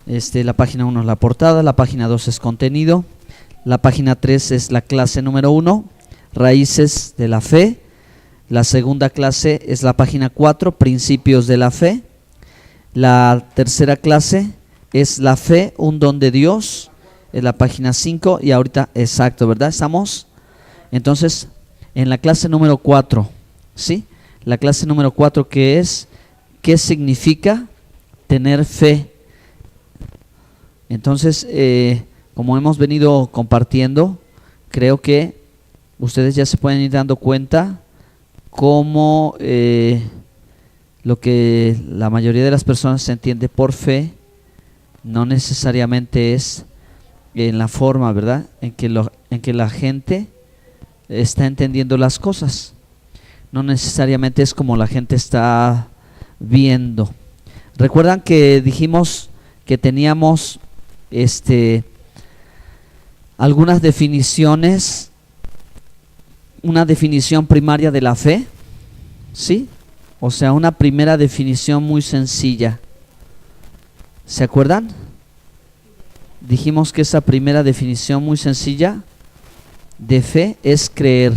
La página 1 es la portada, la página 2 es contenido, la página 3 es la clase número 1, raíces de la fe. La segunda clase es la página 4, principios de la fe. La tercera clase es la fe, un don de Dios, es la página 5 y ahorita, exacto, ¿verdad? Estamos, entonces, en la clase número 4, ¿sí? La clase número 4 que es, ¿qué significa tener fe? Entonces, como hemos venido compartiendo, creo que ustedes ya se pueden ir dando cuenta cómo lo que la mayoría de las personas se entiende por fe no necesariamente es en la forma, ¿verdad?, en que la gente está entendiendo las cosas. No necesariamente es como la gente está viendo. ¿Recuerdan que dijimos que teníamos algunas definiciones? Una definición primaria de la fe, ¿sí? O sea, una primera definición muy sencilla. ¿Se acuerdan? Dijimos que esa primera definición muy sencilla de fe es creer.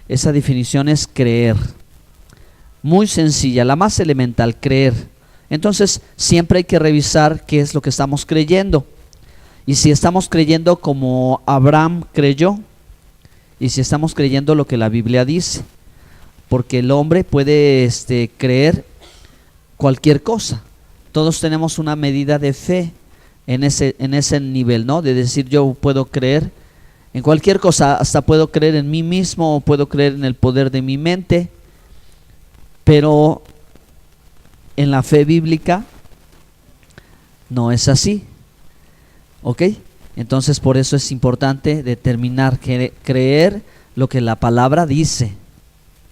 Esa definición es creer. Muy sencilla, la más elemental, creer. Entonces, siempre hay que revisar qué es lo que estamos creyendo. Y si estamos creyendo como Abraham creyó, y si estamos creyendo lo que la Biblia dice, porque el hombre puede creer cualquier cosa. Todos tenemos una medida de fe en ese nivel, ¿no? De decir, yo puedo creer en cualquier cosa, hasta puedo creer en mí mismo, o puedo creer en el poder de mi mente, pero en la fe bíblica no es así, ¿ok? Entonces, por eso es importante determinar, creer lo que la palabra dice,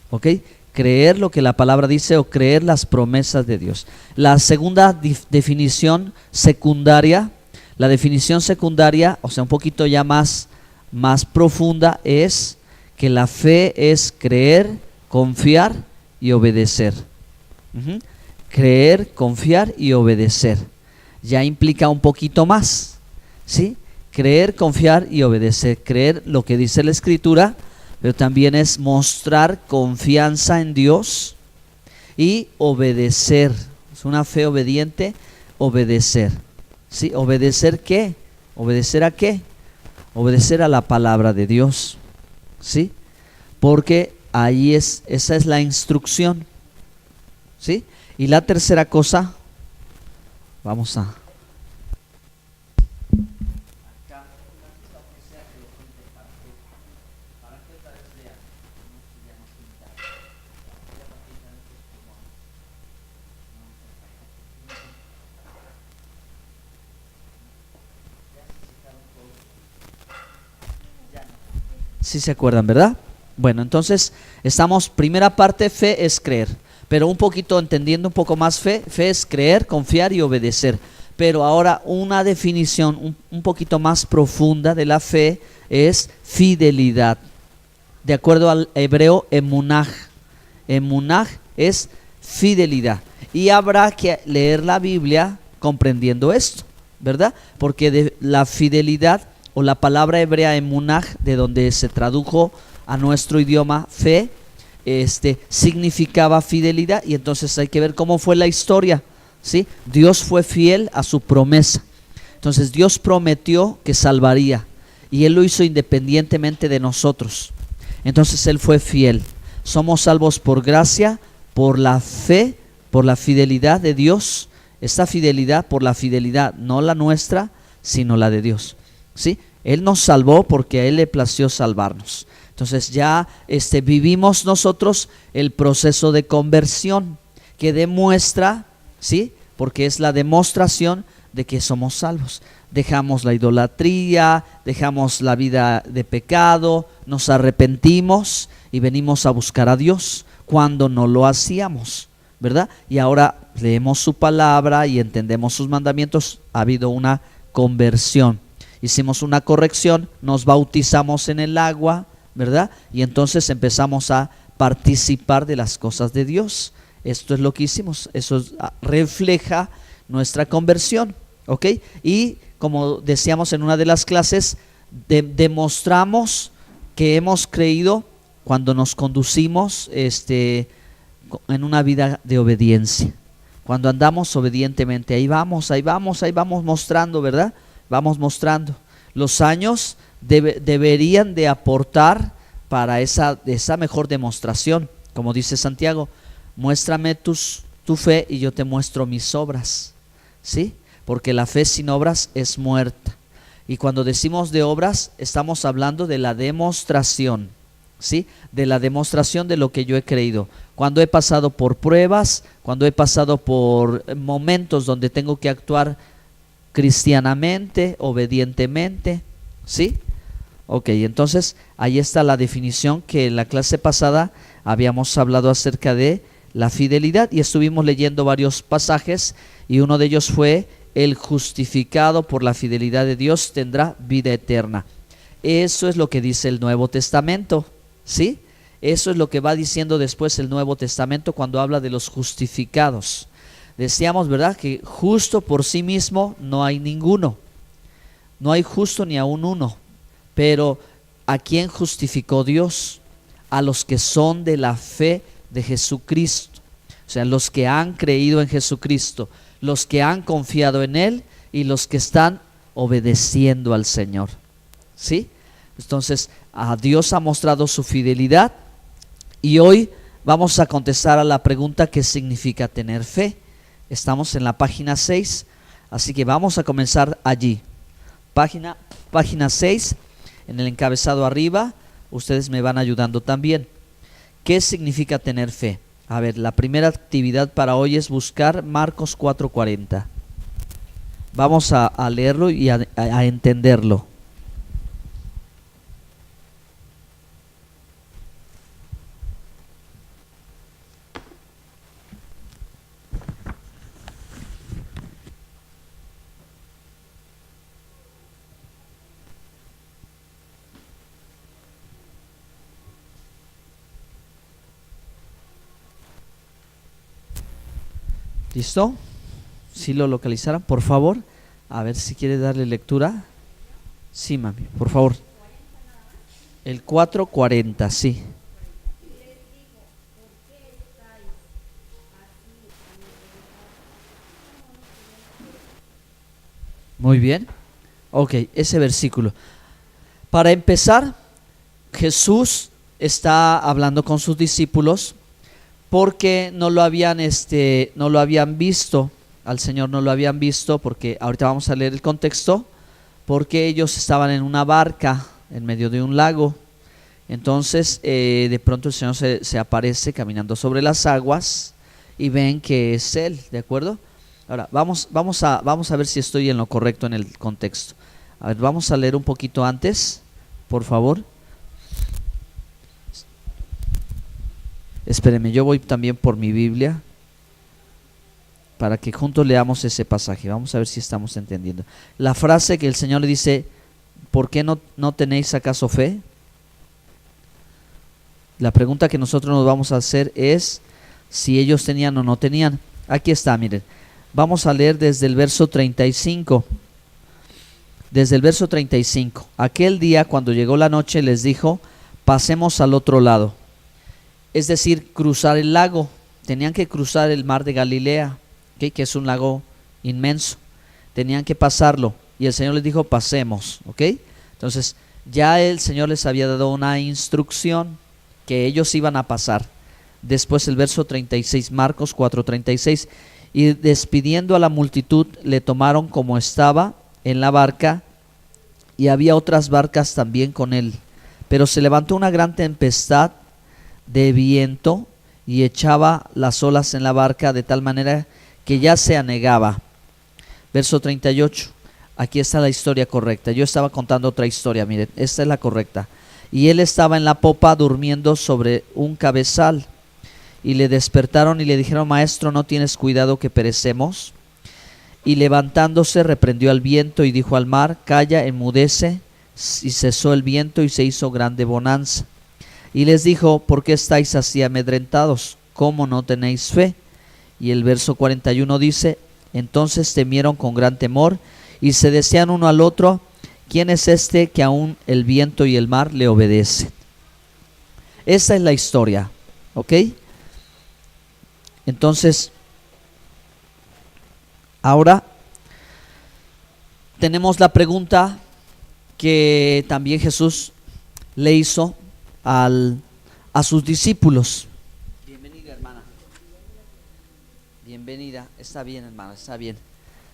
¿ok? Creer lo que la palabra dice o creer las promesas de Dios. La segunda definición secundaria, la definición secundaria, o sea, un poquito ya más profunda, es que la fe es creer, confiar y obedecer. Creer, confiar y obedecer. Ya implica un poquito más, ¿sí? Creer, confiar y obedecer. Creer lo que dice la Escritura, pero también es mostrar confianza en Dios y obedecer. Es una fe obediente, obedecer. ¿Sí? ¿Obedecer qué? ¿Obedecer a qué? Obedecer a la palabra de Dios. ¿Sí? Porque ahí esa es la instrucción. ¿Sí? Y la tercera cosa, vamos a... ¿Sí se acuerdan, verdad? Bueno, entonces estamos, primera parte, fe es creer, pero un poquito entendiendo un poco más fe es creer, confiar y obedecer. Pero ahora una definición un poquito más profunda de la fe es fidelidad. De acuerdo al hebreo emunaj. Emunaj es fidelidad. Y habrá que leer la Biblia comprendiendo esto, ¿verdad? Porque de la fidelidad, o la palabra hebrea emunaj, de donde se tradujo a nuestro idioma fe, significaba fidelidad. Y entonces hay que ver cómo fue la historia, ¿sí? Dios fue fiel a su promesa. Entonces Dios prometió que salvaría, y Él lo hizo independientemente de nosotros. Entonces Él fue fiel. Somos salvos por gracia, por la fe, por la fidelidad de Dios. Esta fidelidad, por la fidelidad, no la nuestra, sino la de Dios, ¿sí? Él nos salvó porque a Él le plació salvarnos. Entonces ya vivimos nosotros el proceso de conversión que demuestra, ¿sí? Porque es la demostración de que somos salvos. Dejamos la idolatría, dejamos la vida de pecado, nos arrepentimos y venimos a buscar a Dios cuando no lo hacíamos, ¿verdad? Y ahora leemos su palabra y entendemos sus mandamientos. Ha habido una conversión. Hicimos una corrección, nos bautizamos en el agua, ¿verdad? Y entonces empezamos a participar de las cosas de Dios. Esto es lo que hicimos. Eso refleja nuestra conversión, ¿ok? Y como decíamos en una de las clases, demostramos que hemos creído cuando nos conducimos en una vida de obediencia. Cuando andamos obedientemente, ahí vamos mostrando, ¿verdad? Vamos mostrando. Los años deberían de aportar para esa mejor demostración. Como dice Santiago, muéstrame tu fe y yo te muestro mis obras, ¿sí? Porque la fe sin obras es muerta. Y cuando decimos de obras, estamos hablando de la demostración, ¿sí? De la demostración de lo que yo he creído. Cuando he pasado por pruebas, cuando he pasado por momentos donde tengo que actuar cristianamente, obedientemente, ¿sí? Ok, entonces ahí está la definición que en la clase pasada habíamos hablado acerca de la fidelidad y estuvimos leyendo varios pasajes y uno de ellos fue: el justificado por la fidelidad de Dios tendrá vida eterna. Eso es lo que dice el Nuevo Testamento, ¿sí? Eso es lo que va diciendo después el Nuevo Testamento cuando habla de los justificados. Decíamos, ¿verdad?, que justo por sí mismo no hay ninguno. No hay justo ni aún uno. Pero ¿a quién justificó Dios? A los que son de la fe de Jesucristo. O sea, los que han creído en Jesucristo, los que han confiado en Él y los que están obedeciendo al Señor, ¿sí? Entonces, a Dios ha mostrado su fidelidad y hoy vamos a contestar a la pregunta: ¿qué significa tener fe? Estamos en la página 6, así que vamos a comenzar allí. Página 6, en el encabezado arriba, ustedes me van ayudando también. ¿Qué significa tener fe? A ver, la primera actividad para hoy es buscar Marcos 4:40. Vamos a leerlo y a entenderlo. ¿Listo? ¿Sí lo localizaron? Por favor, a ver si quiere darle lectura. Sí, mami, por favor. El 4:40, sí. Muy bien. Ok, ese versículo. Para empezar, Jesús está hablando con sus discípulos porque no lo habían visto, al Señor no lo habían visto, porque ahorita vamos a leer el contexto, porque ellos estaban en una barca en medio de un lago. Entonces de pronto el Señor se aparece caminando sobre las aguas y ven que es Él, ¿de acuerdo? Ahora vamos a ver si estoy en lo correcto en el contexto. A ver, vamos a leer un poquito antes, por favor. Espérenme, yo voy también por mi Biblia para que juntos leamos ese pasaje. Vamos a ver si estamos entendiendo. La frase que el Señor le dice: ¿por qué no tenéis acaso fe? La pregunta que nosotros nos vamos a hacer es si ellos tenían o no tenían. Aquí está, miren. Vamos a leer desde el verso 35. Desde el verso 35. Aquel día, cuando llegó la noche, les dijo: pasemos al otro lado. Es decir, cruzar el lago. Tenían que cruzar el mar de Galilea, ¿okay?, que es un lago inmenso. Tenían que pasarlo y el Señor les dijo: pasemos, ¿ok? Entonces ya el Señor les había dado una instrucción que ellos iban a pasar. Después el verso 36, Marcos 4:36: y despidiendo a la multitud le tomaron como estaba en la barca, y había otras barcas también con él. Pero se levantó una gran tempestad de viento y echaba las olas en la barca de tal manera que ya se anegaba. Verso 38, aquí está la historia correcta. Yo estaba contando otra historia, miren, esta es la correcta. Y él estaba en la popa durmiendo sobre un cabezal, y le despertaron y le dijeron: maestro, ¿no tienes cuidado que perecemos? Y levantándose reprendió al viento y dijo al mar: calla, enmudece. Y cesó el viento y se hizo grande bonanza. Y les dijo: ¿por qué estáis así amedrentados? ¿Cómo no tenéis fe? Y el verso 41 dice: Entonces temieron con gran temor y se decían uno al otro: ¿quién es este que aún el viento y el mar le obedecen? Esa es la historia, ¿ok? Entonces, ahora tenemos la pregunta que también Jesús le hizo a sus discípulos. Bienvenida, hermana. Bienvenida. Está bien, hermana, está bien.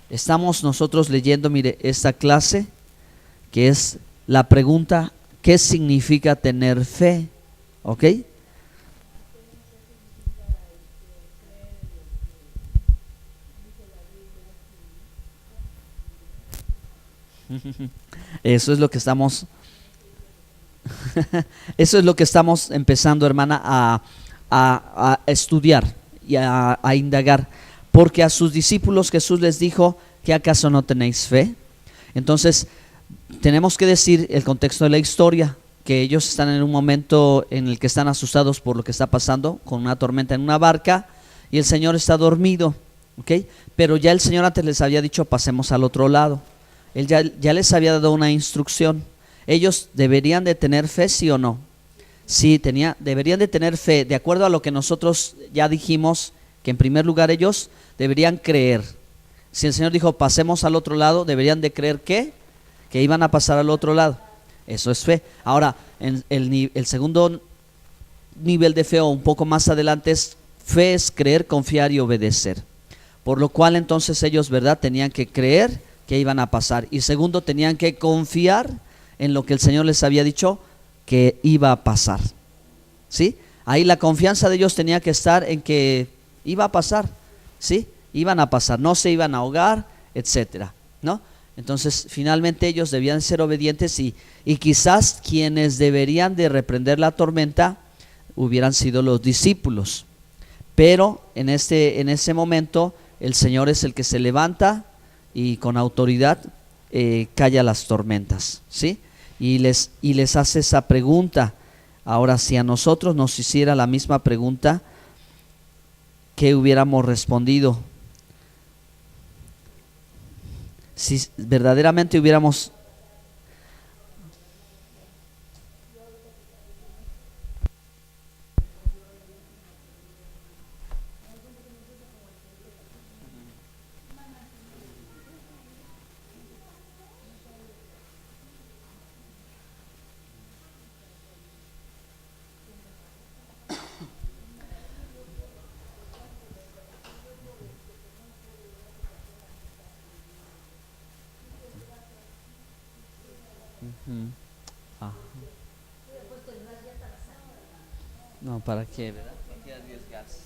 Estamos nosotros leyendo, mire, esta clase que es la pregunta: ¿qué significa tener fe? ¿Ok? Eso es lo que estamos eso es lo que estamos empezando, hermana, a estudiar y a indagar, porque a sus discípulos Jesús les dijo: ¿que acaso no tenéis fe? Entonces tenemos que decir el contexto de la historia, que ellos están en un momento en el que están asustados por lo que está pasando, con una tormenta en una barca, y el Señor está dormido, ¿ok? Pero ya el Señor antes les había dicho: pasemos al otro lado. Él ya les había dado una instrucción. Ellos deberían de tener fe, ¿sí o no? Sí, deberían de tener fe, de acuerdo a lo que nosotros ya dijimos, que en primer lugar ellos deberían creer. Si el Señor dijo: pasemos al otro lado, deberían de creer que iban a pasar al otro lado. Eso es fe. Ahora, el segundo nivel de fe, o un poco más adelante, fe es creer, confiar y obedecer. Por lo cual entonces ellos, ¿verdad?, tenían que creer que iban a pasar. Y segundo, tenían que confiar en lo que el Señor les había dicho que iba a pasar. ¿Sí? Ahí la confianza de ellos tenía que estar en que iba a pasar. ¿Sí? Iban a pasar, no se iban a ahogar, etcétera, ¿no? Entonces finalmente ellos debían ser obedientes, y quizás quienes deberían de reprender la tormenta hubieran sido los discípulos. Pero en ese momento el Señor es el que se levanta y con autoridad calla las tormentas, ¿sí? Y les hace esa pregunta. Ahora, si a nosotros nos hiciera la misma pregunta, ¿qué hubiéramos respondido? Si verdaderamente hubiéramos... Ajá. No, ¿para qué, verdad? ¿Para qué arriesgarse?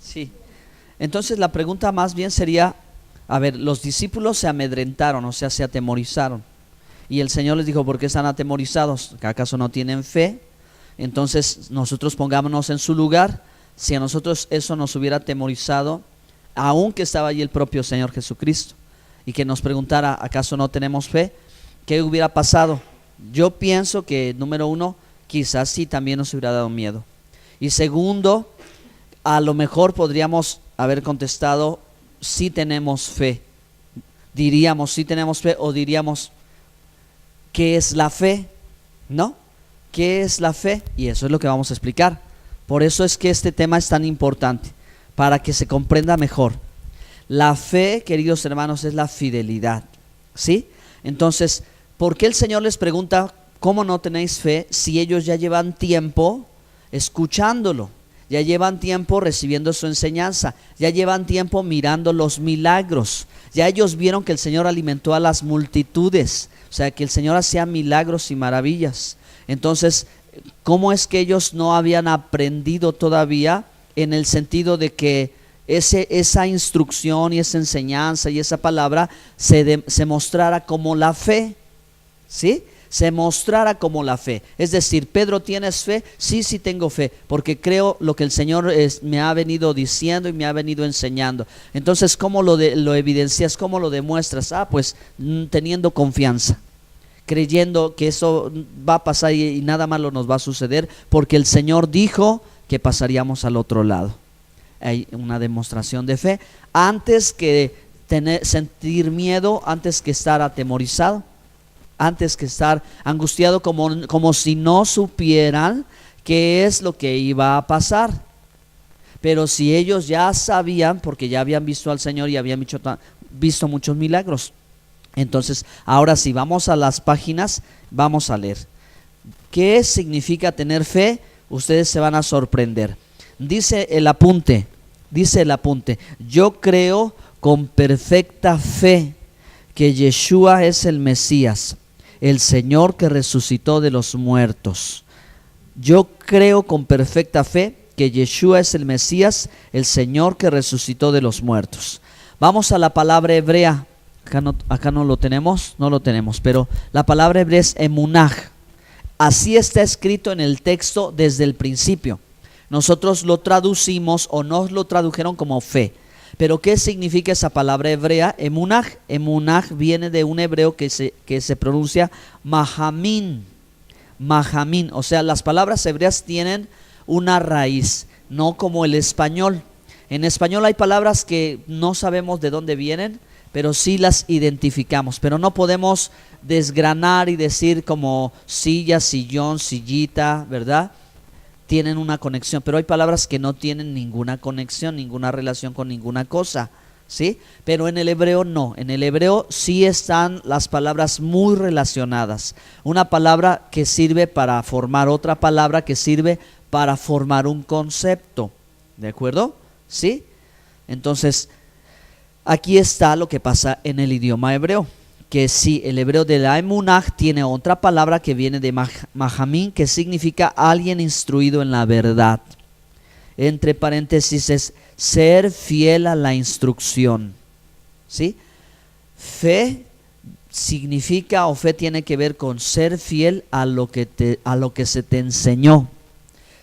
Sí. Entonces la pregunta más bien sería: a ver, los discípulos se amedrentaron, o sea, se atemorizaron. Y el Señor les dijo: ¿por qué están atemorizados? ¿Acaso no tienen fe? Entonces nosotros pongámonos en su lugar. Si a nosotros eso nos hubiera atemorizado, aunque estaba allí el propio Señor Jesucristo, y que nos preguntara: ¿acaso no tenemos fe? ¿Qué hubiera pasado? Yo pienso que, número uno, quizás sí también nos hubiera dado miedo. Y segundo, a lo mejor podríamos haber contestado: sí tenemos fe. Diríamos: sí tenemos fe, o diríamos: ¿qué es la fe? ¿No? ¿Qué es la fe? Y eso es lo que vamos a explicar. Por eso es que este tema es tan importante, para que se comprenda mejor. La fe, queridos hermanos, es la fidelidad, ¿sí? Entonces, ¿por qué el Señor les pregunta: ¿cómo no tenéis fe?, si ellos ya llevan tiempo escuchándolo, ya llevan tiempo recibiendo su enseñanza, ya llevan tiempo mirando los milagros, ya ellos vieron que el Señor alimentó a las multitudes, o sea, que el Señor hacía milagros y maravillas? Entonces, ¿cómo es que ellos no habían aprendido todavía, en el sentido de que esa instrucción y esa enseñanza y esa palabra se mostrara como la fe? ¿Sí? Se mostrara como la fe. Es decir, Pedro, ¿tienes fe? Sí, sí tengo fe, porque creo lo que el Señor me ha venido diciendo y me ha venido enseñando. Entonces, ¿cómo lo evidencias? ¿Cómo lo demuestras? Pues teniendo confianza, creyendo que eso va a pasar y nada malo nos va a suceder, porque el Señor dijo que pasaríamos al otro lado. hay una demostración de fe. Antes que sentir miedo, antes que estar atemorizado, antes que estar angustiado como si no supieran qué es lo que iba a pasar. Pero si ellos ya sabían, porque ya habían visto al Señor y habían visto muchos milagros. Entonces, ahora sí, vamos a las páginas, vamos a leer. ¿Qué significa tener fe? Ustedes se van a sorprender. Dice el apunte, yo creo con perfecta fe que Yeshua es el Mesías, el Señor que resucitó de los muertos. Yo creo con perfecta fe que Yeshua es el Mesías, el Señor que resucitó de los muertos. Vamos a la palabra hebrea. Acá no lo tenemos, pero la palabra hebrea es emunaj. Así está escrito en el texto desde el principio. Nosotros lo traducimos o nos lo tradujeron como fe. Pero ¿qué significa esa palabra hebrea? Emunaj. Emunaj viene de un hebreo que se pronuncia mahamín. Mahamín. O sea, las palabras hebreas tienen una raíz, no como el español. En español hay palabras que no sabemos de dónde vienen, pero sí las identificamos, pero no podemos desgranar y decir como silla, sillón, sillita, ¿verdad? Tienen una conexión, pero hay palabras que no tienen ninguna conexión, ninguna relación con ninguna cosa, ¿sí? Pero en el hebreo no, en el hebreo sí están las palabras muy relacionadas. Una palabra que sirve para formar otra palabra que sirve para formar un concepto, ¿de acuerdo? ¿Sí? Entonces, aquí está lo que pasa en el idioma hebreo, que sí, el hebreo de la emunaj tiene otra palabra que viene de mahamín, que significa alguien instruido en la verdad. Entre paréntesis es ser fiel a la instrucción, ¿sí? Fe significa, o fe tiene que ver con ser fiel a lo que se te enseñó,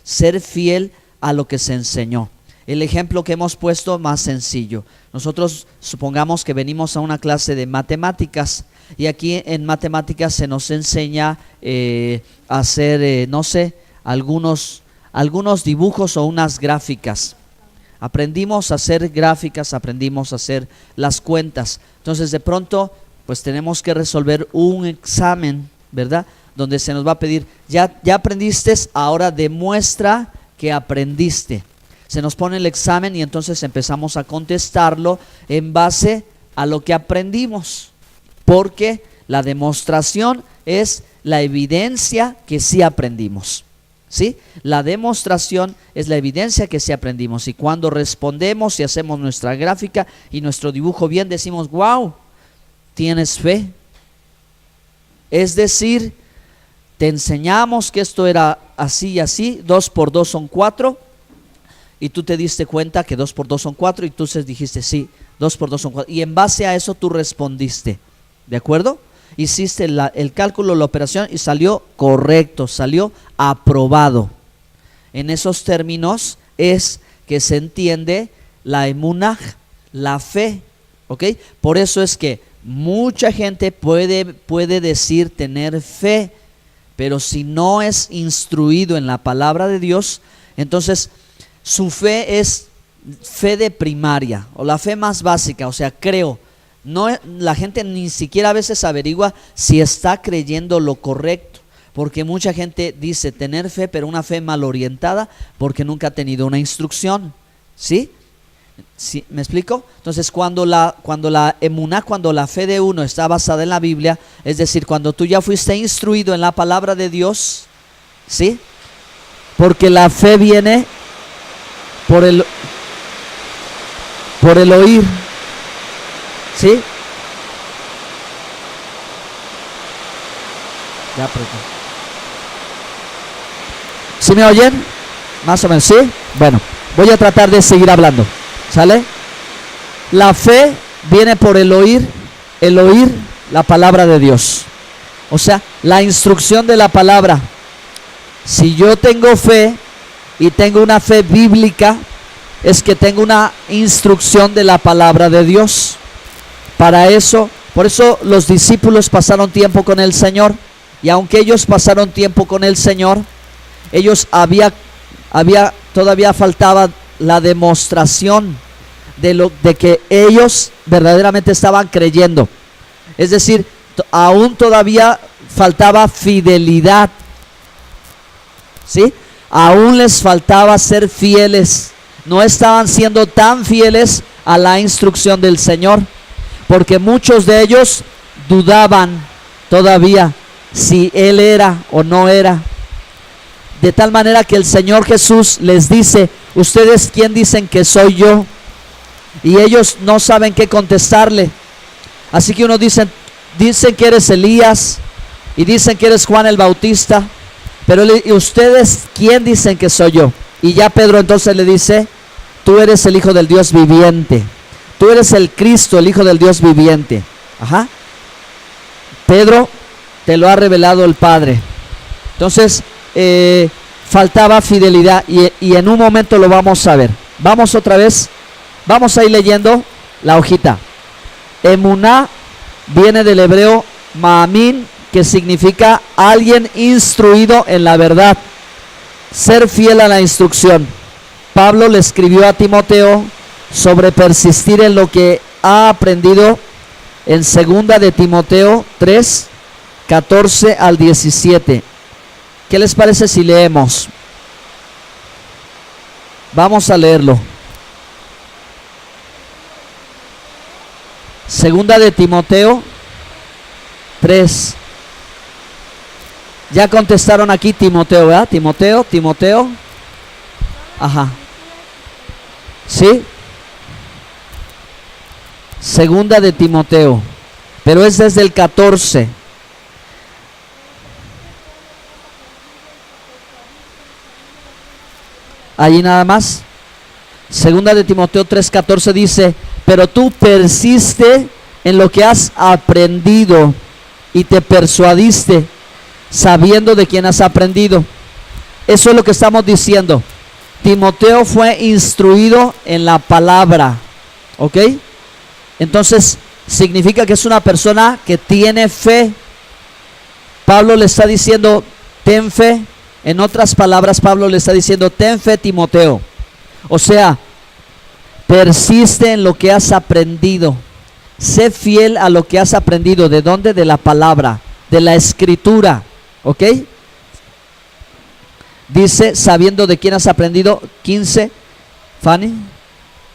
ser fiel a lo que se enseñó. El ejemplo que hemos puesto más sencillo. Nosotros supongamos que venimos a una clase de matemáticas y aquí en matemáticas se nos enseña a hacer, no sé, algunos dibujos o unas gráficas. Aprendimos a hacer gráficas, aprendimos a hacer las cuentas. Entonces de pronto pues tenemos que resolver un examen, ¿verdad? Donde se nos va a pedir, ya aprendiste, ahora demuestra que aprendiste. Se nos pone el examen y entonces empezamos a contestarlo en base a lo que aprendimos, porque la demostración es la evidencia que sí aprendimos, ¿sí? La demostración es la evidencia que sí aprendimos, y cuando respondemos y hacemos nuestra gráfica y nuestro dibujo bien, decimos, wow, tienes fe. Es decir, te enseñamos que esto era así y así, 2 por 2 son 4, y tú te diste cuenta que 2 por 2 son 4 y tú dijiste sí, 2 por 2 son 4. Y en base a eso tú respondiste, ¿de acuerdo? Hiciste el cálculo, la operación y salió correcto, salió aprobado. En esos términos es que se entiende la emunaj, la fe, ¿ok? Por eso es que mucha gente puede decir tener fe, pero si no es instruido en la palabra de Dios, entonces su fe es fe de primaria o la fe más básica, o sea, creo. No, la gente ni siquiera a veces averigua si está creyendo lo correcto, porque mucha gente dice tener fe, pero una fe mal orientada porque nunca ha tenido una instrucción, ¿sí? ¿Sí? ¿Me explico? Entonces cuando la emuná, cuando la fe de uno está basada en la Biblia, es decir, cuando tú ya fuiste instruido en la palabra de Dios, ¿sí? Porque la fe viene por el oír, ¿sí? Ya, ¿sí me oyen? Más o menos, ¿sí? Bueno, voy a tratar de seguir hablando, ¿sale? La fe viene por el oír la palabra de Dios. O sea, la instrucción de la palabra. Si yo tengo fe y tengo una fe bíblica, es que tengo una instrucción de la palabra de Dios. Para eso, por eso los discípulos pasaron tiempo con el Señor, y aunque ellos pasaron tiempo con el Señor, ellos todavía faltaba la demostración de que ellos verdaderamente estaban creyendo. Es decir, aún todavía faltaba fidelidad, ¿sí? Aún les faltaba ser fieles. No estaban siendo tan fieles a la instrucción del Señor, porque muchos de ellos dudaban todavía si Él era o no era. De tal manera que el Señor Jesús les dice: ¿ustedes quién dicen que soy yo? Y ellos no saben qué contestarle. Así que unos dicen que eres Elías, y dicen que eres Juan el Bautista, pero ¿ustedes quién dicen que soy yo? Y ya Pedro entonces le dice: tú eres el Hijo del Dios viviente, tú eres el Cristo, el Hijo del Dios viviente. Ajá. Pedro, te lo ha revelado el Padre. Entonces faltaba fidelidad, y en un momento lo vamos a ver. Vamos otra vez, vamos a ir leyendo la hojita. Emuná viene del hebreo ma'amín, que significa alguien instruido en la verdad, ser fiel a la instrucción. Pablo le escribió a Timoteo sobre persistir en lo que ha aprendido en 2 de Timoteo 3, 14 al 17. ¿Qué les parece si leemos? Vamos a leerlo. 2 de Timoteo 3. Ya contestaron aquí Timoteo, ¿verdad? Timoteo. Ajá. ¿Sí? 2 de Timoteo, pero es desde el 14. Allí nada más. 2 de Timoteo 3:14 dice: pero tú persiste en lo que has aprendido y te persuadiste, sabiendo de quién has aprendido. Eso es lo que estamos diciendo. Timoteo fue instruido en la palabra, ¿ok? Entonces significa que es una persona que tiene fe. Pablo le está diciendo: ten fe. En otras palabras, Pablo le está diciendo: ten fe, Timoteo. O sea, persiste en lo que has aprendido. Sé fiel a lo que has aprendido. ¿De dónde? De la palabra, de la escritura, ¿ok? Dice: sabiendo de quién has aprendido. 15. Fanny,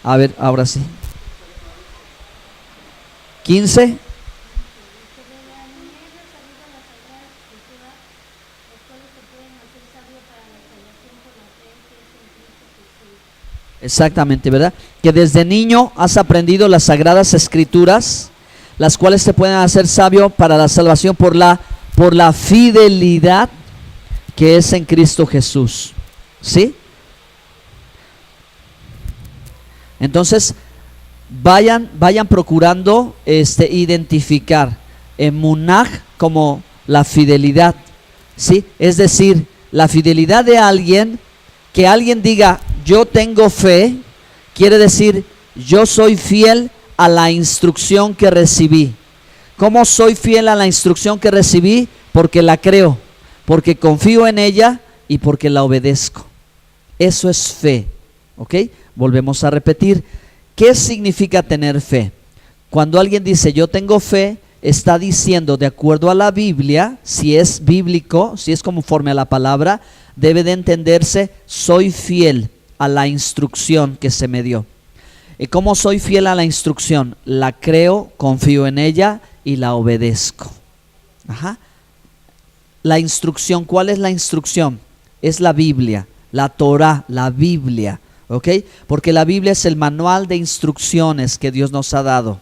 a ver, ahora sí. 15. Exactamente, ¿verdad? Que desde niño has aprendido las sagradas escrituras, las cuales te pueden hacer sabio para la salvación por la fidelidad que es en Cristo Jesús. ¿Sí? Entonces, vayan procurando identificar emunaj como la fidelidad. ¿Sí? Es decir, la fidelidad de alguien, que alguien diga: yo tengo fe, quiere decir: yo soy fiel a la instrucción que recibí. ¿Cómo soy fiel a la instrucción que recibí? Porque la creo, porque confío en ella y porque la obedezco. Eso es fe, ¿ok? Volvemos a repetir. ¿Qué significa tener fe? Cuando alguien dice yo tengo fe, está diciendo, de acuerdo a la Biblia, si es bíblico, si es conforme a la palabra, debe de entenderse: soy fiel a la instrucción que se me dio. ¿Y cómo soy fiel a la instrucción? La creo, confío en ella y la obedezco. Ajá. La instrucción, ¿cuál es la instrucción? Es la Biblia, la Torah, la Biblia, ¿ok? Porque la Biblia es el manual de instrucciones que Dios nos ha dado,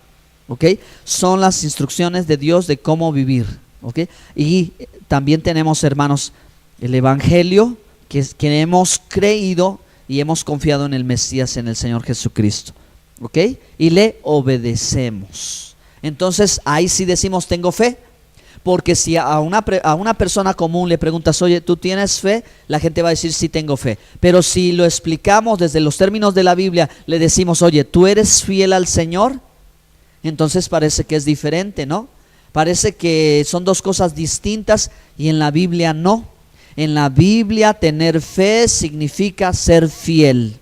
¿ok? Son las instrucciones de Dios de cómo vivir, ¿ok? Y también tenemos, hermanos, el Evangelio que hemos creído y hemos confiado en el Mesías, en el Señor Jesucristo, ¿ok? Y le obedecemos. Entonces ahí sí decimos tengo fe, porque si a una persona común le preguntas: oye, ¿tú tienes fe? La gente va a decir: sí, tengo fe. Pero si lo explicamos desde los términos de la Biblia, le decimos: oye, ¿tú eres fiel al Señor? Entonces parece que es diferente, ¿no? Parece que son dos cosas distintas, y en la Biblia no. En la Biblia tener fe significa ser fiel.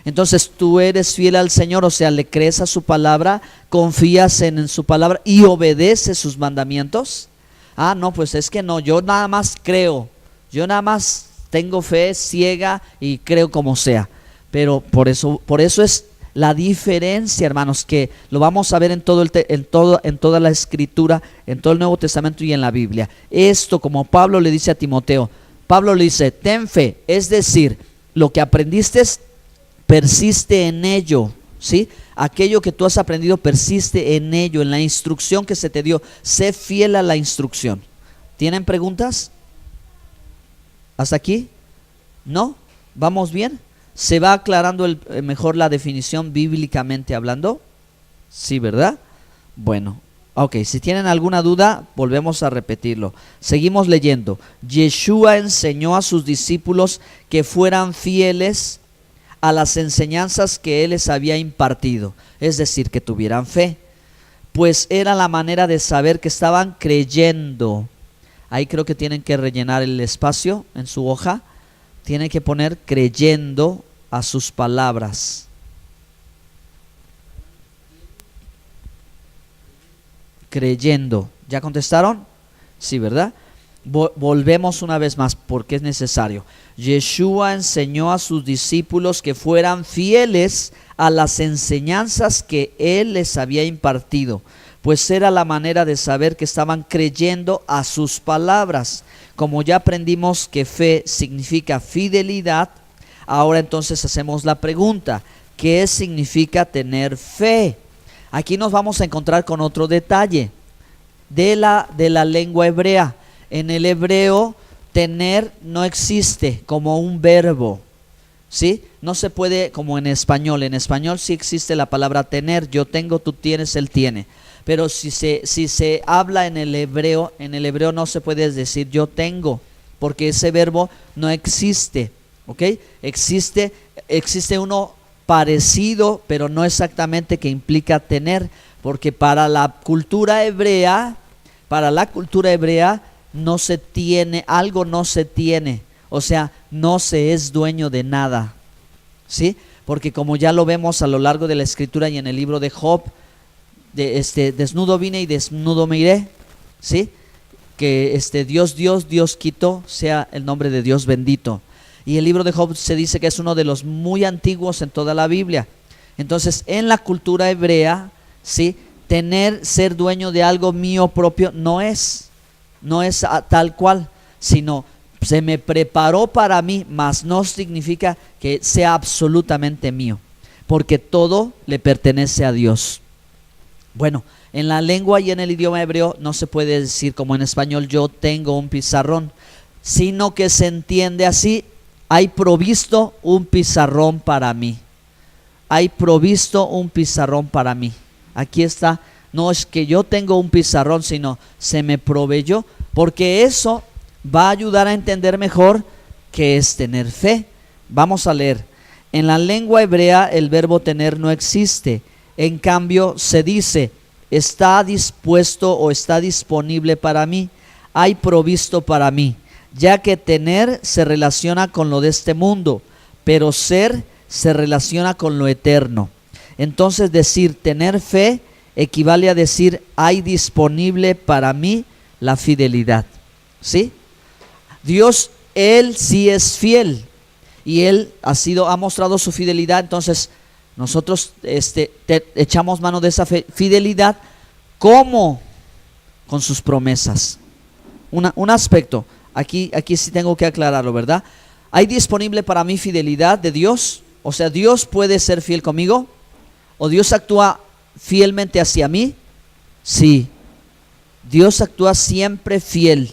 Entonces tú eres fiel al Señor, o sea, le crees a su palabra, confías en su palabra y obedeces sus mandamientos. Ah, no, pues es que no, yo nada más creo, yo nada más tengo fe ciega y creo como sea. Pero por eso es la diferencia, hermanos, que lo vamos a ver en toda la Escritura, en todo el Nuevo Testamento y en la Biblia. Esto, como Pablo le dice a Timoteo, Pablo le dice, ten fe, es decir, lo que aprendiste, persiste en ello, ¿sí? Aquello que tú has aprendido, persiste en ello, en la instrucción que se te dio. Sé fiel a la instrucción. ¿Tienen preguntas? ¿Hasta aquí? ¿No? ¿Vamos bien? ¿Se va aclarando mejor la definición bíblicamente hablando? Sí, ¿verdad? Bueno, ok, si tienen alguna duda, volvemos a repetirlo. Seguimos leyendo. Yeshua enseñó a sus discípulos que fueran fieles a las enseñanzas que Él les había impartido, es decir, que tuvieran fe, pues era la manera de saber que estaban creyendo. Ahí creo que tienen que rellenar el espacio en su hoja, tienen que poner creyendo a sus palabras. Creyendo. ¿Ya contestaron? Sí, ¿verdad? Volvemos una vez más porque es necesario. Yeshua enseñó a sus discípulos que fueran fieles a las enseñanzas que Él les había impartido, pues era la manera de saber que estaban creyendo a sus palabras. Como ya aprendimos que fe significa fidelidad, ahora entonces hacemos la pregunta, ¿qué significa tener fe? Aquí nos vamos a encontrar con otro detalle de la lengua hebrea. En el hebreo, tener no existe como un verbo, ¿sí? No se puede como en español. En español sí existe la palabra tener, yo tengo, tú tienes, él tiene. Pero si se habla en el hebreo no se puede decir yo tengo, porque ese verbo no existe, ¿ok? Existe uno parecido, pero no exactamente, que implica tener, porque para la cultura hebrea no se tiene, algo no se tiene, o sea, no se es dueño de nada, ¿sí? Porque como ya lo vemos a lo largo de la Escritura y en el libro de Job, desnudo vine y desnudo me iré, ¿sí? Que Dios quitó, sea el nombre de Dios bendito. Y el libro de Job se dice que es uno de los muy antiguos en toda la Biblia. Entonces, en la cultura hebrea, ¿sí? Ser dueño de algo mío propio no es tal cual, sino se me preparó para mí, mas no significa que sea absolutamente mío, porque todo le pertenece a Dios. Bueno, en la lengua y en el idioma hebreo no se puede decir como en español yo tengo un pizarrón, sino que se entiende así: hay provisto un pizarrón para mí. Hay provisto un pizarrón para mí. Aquí está. No es que yo tengo un pizarrón, sino se me proveyó, porque eso va a ayudar a entender mejor qué es tener fe. Vamos a leer. En la lengua hebrea el verbo tener no existe. En cambio se dice está dispuesto o está disponible para mí, hay provisto para mí, ya que tener se relaciona con lo de este mundo, pero ser se relaciona con lo eterno. Entonces decir tener fe equivale a decir hay disponible para mí la fidelidad, ¿sí? Dios, Él sí es fiel y Él ha mostrado su fidelidad. Entonces nosotros echamos mano de esa fidelidad. ¿Cómo? Con sus promesas. Un aspecto, aquí sí tengo que aclararlo, ¿verdad? ¿Hay disponible para mí fidelidad de Dios? O sea, ¿Dios puede ser fiel conmigo? ¿O Dios actúa fielmente hacia mí? Sí, Dios actúa siempre fiel,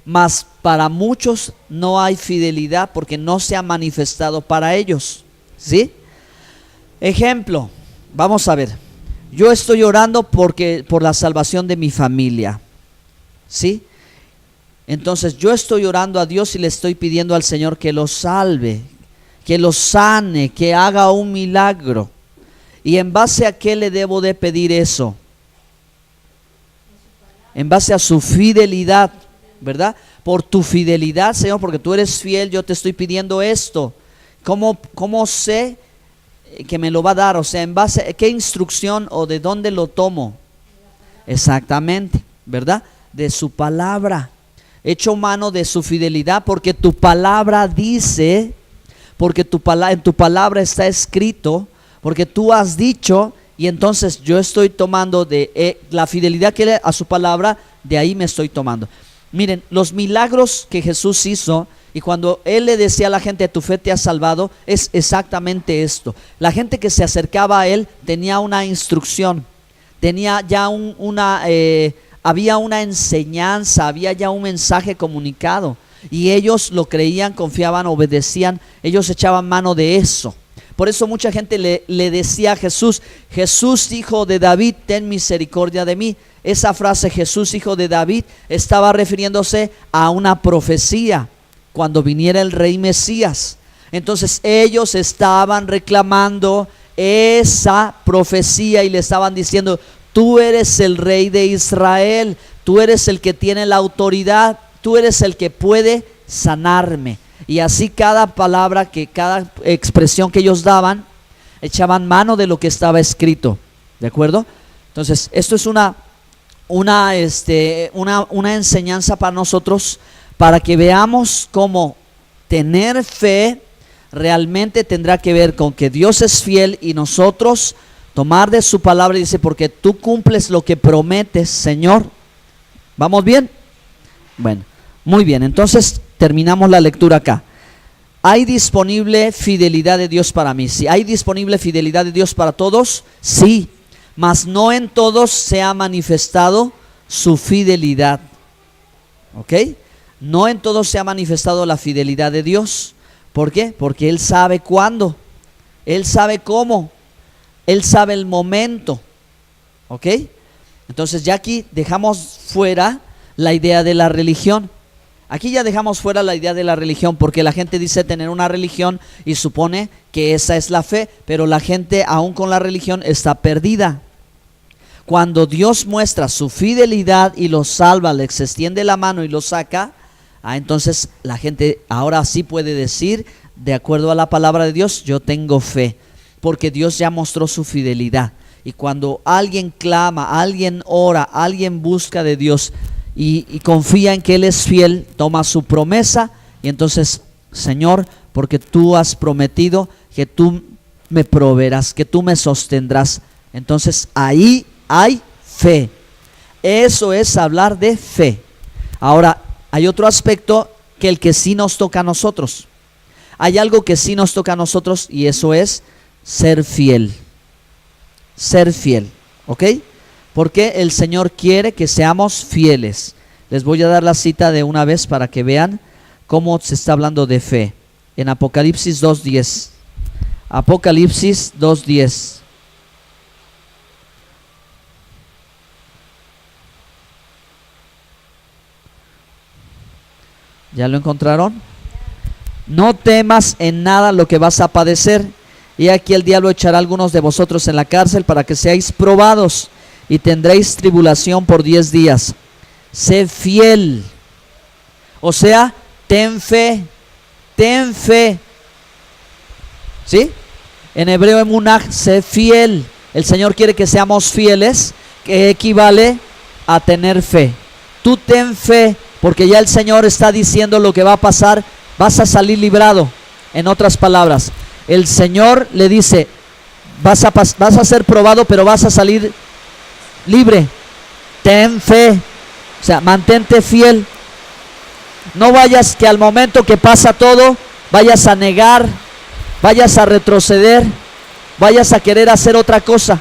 mas para muchos no hay fidelidad porque no se ha manifestado para ellos, ¿sí? Ejemplo, vamos a ver. Yo estoy orando por la salvación de mi familia, ¿sí? Entonces yo estoy orando a Dios y le estoy pidiendo al Señor que los salve, que los sane, que haga un milagro. ¿Y en base a qué le debo de pedir eso? En base a su fidelidad, ¿verdad? Por tu fidelidad, Señor, porque tú eres fiel, yo te estoy pidiendo esto. ¿Cómo sé que me lo va a dar? O sea, ¿en base a qué instrucción o de dónde lo tomo? Exactamente, ¿verdad? De su palabra. Hecho mano de su fidelidad, porque tu palabra dice, porque en tu palabra está escrito, porque tú has dicho, y entonces yo estoy tomando de la fidelidad que él a su palabra, de ahí me estoy tomando. Miren, los milagros que Jesús hizo, y cuando él le decía a la gente, tu fe te ha salvado, es exactamente esto. La gente que se acercaba a él tenía una instrucción, tenía ya había una enseñanza, había ya un mensaje comunicado, y ellos lo creían, confiaban, obedecían, ellos echaban mano de eso. Por eso mucha gente le decía a Jesús, Jesús hijo de David, ten misericordia de mí. Esa frase, Jesús hijo de David, estaba refiriéndose a una profecía, cuando viniera el rey Mesías. Entonces ellos estaban reclamando esa profecía y le estaban diciendo, tú eres el rey de Israel, tú eres el que tiene la autoridad, tú eres el que puede sanarme. Y así cada palabra, cada expresión que ellos daban, echaban mano de lo que estaba escrito, ¿de acuerdo? Entonces esto es una enseñanza para nosotros, para que veamos cómo tener fe realmente tendrá que ver con que Dios es fiel y nosotros tomar de su palabra. Y dice, porque tú cumples lo que prometes, Señor. ¿Vamos bien? Bueno, muy bien, entonces terminamos la lectura acá. ¿Hay disponible fidelidad de Dios para mí? ¿Sí? ¿Hay disponible fidelidad de Dios para todos? Sí, mas no en todos se ha manifestado su fidelidad. ¿Ok? No en todos se ha manifestado la fidelidad de Dios. ¿Por qué? Porque Él sabe cuándo, Él sabe cómo, Él sabe el momento. ¿Ok? Entonces ya aquí dejamos fuera la idea de la religión. Aquí ya dejamos fuera la idea de la religión, porque la gente dice tener una religión y supone que esa es la fe, pero la gente aún con la religión está perdida. Cuando Dios muestra su fidelidad y los salva, les extiende la mano y los saca, entonces la gente ahora sí puede decir, de acuerdo a la palabra de Dios, yo tengo fe, porque Dios ya mostró su fidelidad. Y cuando alguien clama, alguien ora, alguien busca de Dios y confía en que Él es fiel, toma su promesa y entonces, Señor, porque tú has prometido que tú me proveerás, que tú me sostendrás, entonces ahí hay fe. Eso es hablar de fe. Ahora, hay otro aspecto que el que sí nos toca a nosotros. Hay algo que sí nos toca a nosotros y eso es ser fiel. Ser fiel, ¿ok? Porque el Señor quiere que seamos fieles. Les voy a dar la cita de una vez para que vean cómo se está hablando de fe. En Apocalipsis 2:10. Apocalipsis 2:10. ¿Ya lo encontraron? No temas en nada lo que vas a padecer. Y aquí el diablo echará a algunos de vosotros en la cárcel para que seáis probados y tendréis tribulación por 10 días. Sé fiel. O sea, ten fe. Ten fe. ¿Sí? En hebreo emunah, sé fiel. El Señor quiere que seamos fieles, que equivale a tener fe. Tú ten fe, porque ya el Señor está diciendo lo que va a pasar. Vas a salir librado. En otras palabras, el Señor le dice, vas a ser probado, pero vas a salir libre. Ten fe. O sea, mantente fiel. No vayas que al momento que pasa todo, vayas a negar, vayas a retroceder, vayas a querer hacer otra cosa.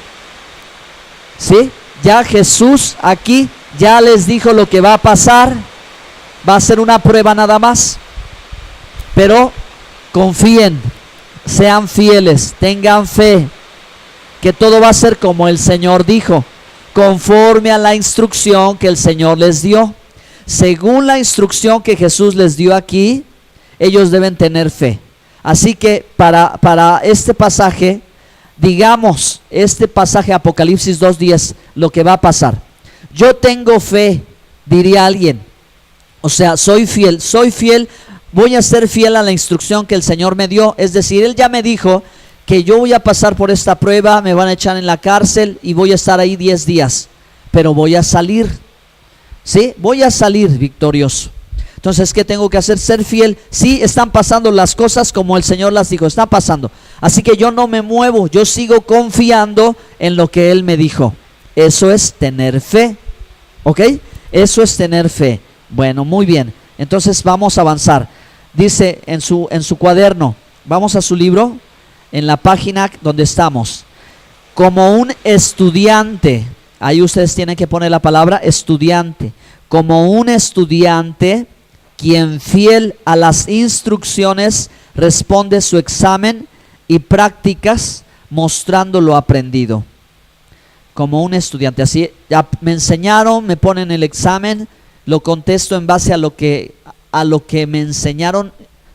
¿Sí? Ya Jesús aquí ya les dijo lo que va a pasar. Va a ser una prueba nada más. Pero confíen, sean fieles, tengan fe, que todo va a ser como el Señor dijo, conforme a la instrucción que el Señor les dio. Según la instrucción que Jesús les dio aquí, ellos deben tener fe. Así que para este pasaje, digamos, este pasaje Apocalipsis 2:10, lo que va a pasar. Yo tengo fe, diría alguien. O sea, soy fiel, voy a ser fiel a la instrucción que el Señor me dio. Es decir, Él ya me dijo que yo voy a pasar por esta prueba, me van a echar en la cárcel y voy a estar ahí 10 días, pero voy a salir, ¿sí? Voy a salir victorioso. Entonces, ¿qué tengo que hacer? Ser fiel. Sí, están pasando las cosas como el Señor las dijo, están pasando. Así que yo no me muevo, yo sigo confiando en lo que Él me dijo. Eso es tener fe, ¿ok? Eso es tener fe. Bueno, muy bien. Entonces vamos a avanzar. Dice en su cuaderno, vamos a su libro, en la página donde estamos. Como un estudiante, ahí ustedes tienen que poner la palabra estudiante. Como un estudiante, quien fiel a las instrucciones responde su examen y prácticas mostrando lo aprendido. Como un estudiante, así ya me enseñaron, me ponen el examen, lo contesto en base a lo que me enseñaron,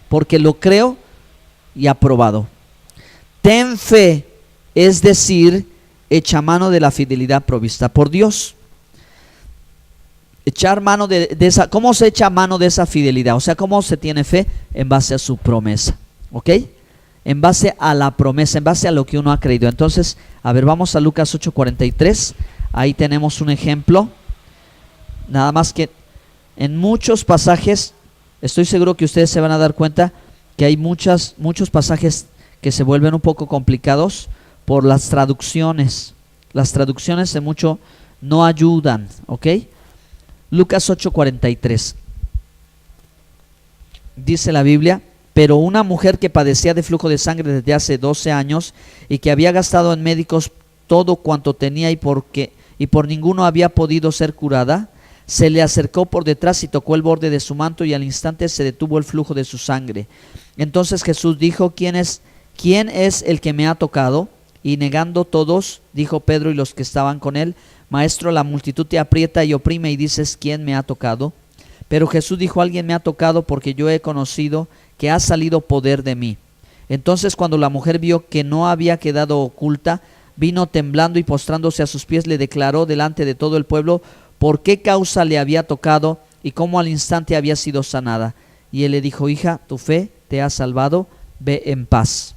porque lo creo y aprobado. Ten fe, es decir, echa mano de la fidelidad provista por Dios. Echar mano de esa, ¿cómo se echa mano de esa fidelidad? O sea, ¿cómo se tiene fe? En base a su promesa, ¿ok? En base a la promesa, en base a lo que uno ha creído. Entonces, a ver, vamos a Lucas 8:43. Ahí tenemos un ejemplo. Nada más que en muchos pasajes, estoy seguro que ustedes se van a dar cuenta que hay muchos pasajes que se vuelven un poco complicados por las traducciones. Las traducciones de mucho no ayudan, ¿ok? Lucas 8:43. Dice la Biblia: pero una mujer que padecía de flujo de sangre desde hace 12 años y que había gastado en médicos todo cuanto tenía y por ninguno había podido ser curada, se le acercó por detrás y tocó el borde de su manto, y al instante se detuvo el flujo de su sangre. Entonces Jesús dijo: ¿Quién es el que me ha tocado? Y negando todos, dijo Pedro y los que estaban con él: Maestro, la multitud te aprieta y oprime y dices: ¿quién me ha tocado? Pero Jesús dijo: alguien me ha tocado, porque yo he conocido que ha salido poder de mí. Entonces, cuando la mujer vio que no había quedado oculta, vino temblando y postrándose a sus pies le declaró delante de todo el pueblo por qué causa le había tocado y cómo al instante había sido sanada. Y él le dijo: hija, tu fe te ha salvado, ve en paz.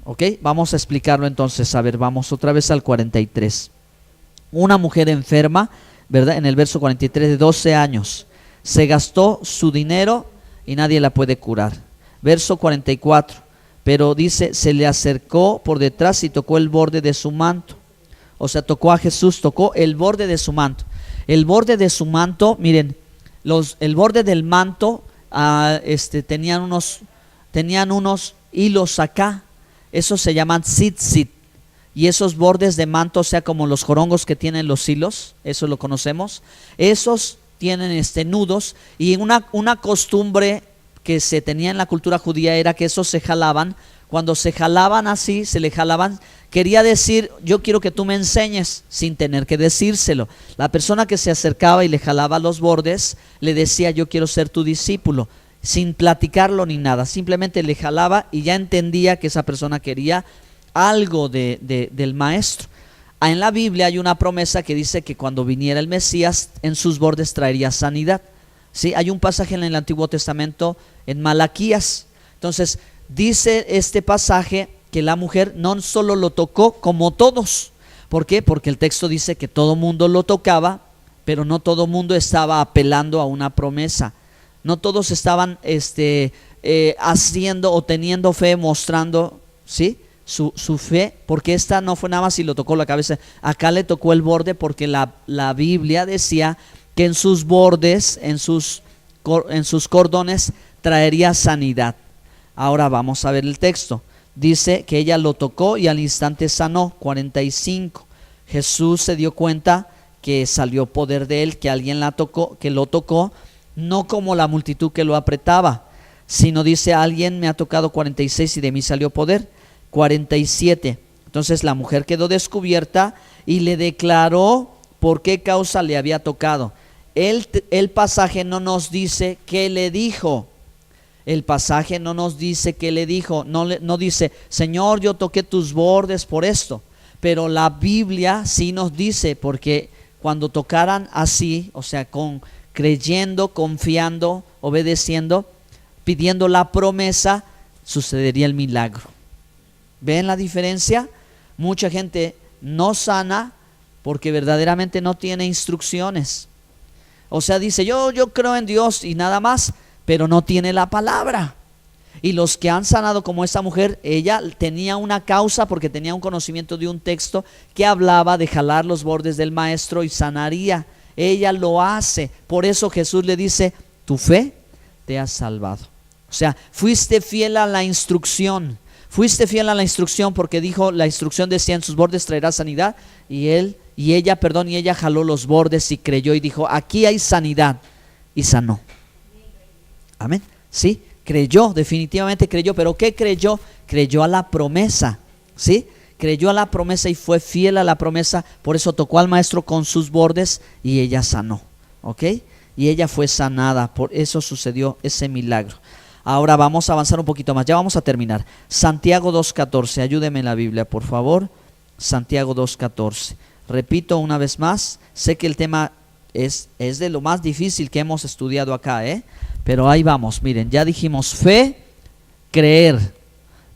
Ok, vamos a explicarlo entonces. A ver, vamos otra vez al 43. Una mujer enferma, ¿verdad? En el verso 43, de 12 años, se gastó su dinero y nadie la puede curar. Verso 44, pero dice: se le acercó por detrás y tocó el borde de su manto. O sea, tocó a Jesús, tocó el borde de su manto. El borde de su manto, miren, el borde del manto tenían unos hilos acá. Esos se llaman tzitzit. Y esos bordes de manto, o sea, como los jorongos que tienen los hilos, eso lo conocemos. Esos tienen nudos, y una costumbre que se tenía en la cultura judía era que esos se jalaban. Cuando se jalaban así, se le jalaban, quería decir: yo quiero que tú me enseñes, sin tener que decírselo. La persona que se acercaba y le jalaba los bordes le decía: yo quiero ser tu discípulo, sin platicarlo ni nada. Simplemente le jalaba y ya entendía que esa persona quería algo del maestro. En la Biblia hay una promesa que dice que cuando viniera el Mesías, en sus bordes traería sanidad. ¿Sí? Hay un pasaje en el Antiguo Testamento, en Malaquías. Entonces dice este pasaje que la mujer no solo lo tocó como todos. ¿Por qué? Porque el texto dice que todo mundo lo tocaba, pero no todo mundo estaba apelando a una promesa. No todos estaban haciendo o teniendo fe, mostrando, ¿sí?, su fe, porque esta no fue nada más si lo tocó la cabeza. Acá le tocó el borde, porque la Biblia decía que en sus bordes, en sus cordones, traería sanidad. Ahora vamos a ver el texto. Dice que ella lo tocó y al instante sanó. 45. Jesús se dio cuenta que salió poder de él, que alguien que lo tocó, no como la multitud que lo apretaba, sino dice: alguien me ha tocado. 46, y de mí salió poder. 47. Entonces la mujer quedó descubierta y le declaró por qué causa le había tocado. El pasaje no nos dice qué le dijo. El pasaje no nos dice qué le dijo. No dice: Señor, yo toqué tus bordes por esto. Pero la Biblia sí nos dice, porque cuando tocaran así, o sea, creyendo, confiando, obedeciendo, pidiendo la promesa, sucedería el milagro. ¿Ven la diferencia? Mucha gente no sana porque verdaderamente no tiene instrucciones. O sea, dice, yo creo en Dios y nada más, pero no tiene la palabra. Y los que han sanado, como esta mujer, ella tenía una causa porque tenía un conocimiento de un texto que hablaba de jalar los bordes del maestro y sanaría. Ella lo hace. Por eso Jesús le dice, tu fe te ha salvado. O sea, fuiste fiel a la instrucción. Fuiste fiel a la instrucción porque dijo, la instrucción decía, en sus bordes traerá sanidad. Y ella jaló los bordes y creyó y dijo, aquí hay sanidad. Y sanó. Amén. Sí, creyó, definitivamente creyó. ¿Pero qué creyó? Creyó a la promesa. ¿Sí? Creyó a la promesa y fue fiel a la promesa. Por eso tocó al maestro con sus bordes y ella sanó. ¿Ok? Y ella fue sanada. Por eso sucedió ese milagro. Ahora vamos a avanzar un poquito más. Ya vamos a terminar. Santiago 2:14. Ayúdeme en la Biblia, por favor. Santiago 2:14. Repito una vez más. Sé que el tema es de lo más difícil que hemos estudiado acá, pero ahí vamos. Miren, ya dijimos fe, creer.